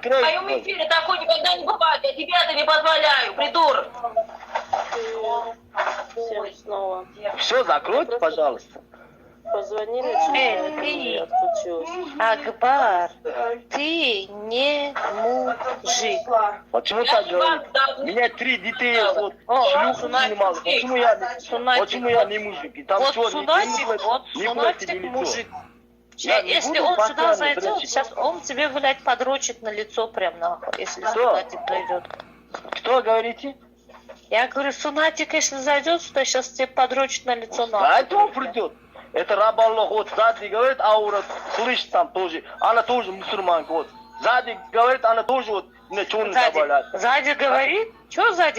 Закрой. В моем эфире такое никогда не бывает. Я тебе это не позволяю, придурок. Всем снова. Все, закройте, пожалуйста. Позвонили, ты. я отключилась. Акбар, ты не мужик. Почему Я так не вам говорите? давно У меня 3 детей, вот, О, шлюху Сунатик, снимал. Сунатик. Почему я не мужик? И там Вот что, Сунатик, вот не Сунатик платите лицо? мужик. Я не Если буду он сюда постоянно зайдет, дрочить. сейчас он тебе, блядь, подрочит на лицо прям нахуй, если Кто? Сунатик зайдет. Кто говорите? Я говорю, Сунатик, если зайдет сюда, сейчас тебе подрочит на лицо Да, нахуй. это он придет. Это раб Аллах, вот сзади говорит, аура, слышит там тоже. Она тоже мусульманка, вот. Сзади говорит, она тоже вот на черный добавляет. Сзади говорит, что сзади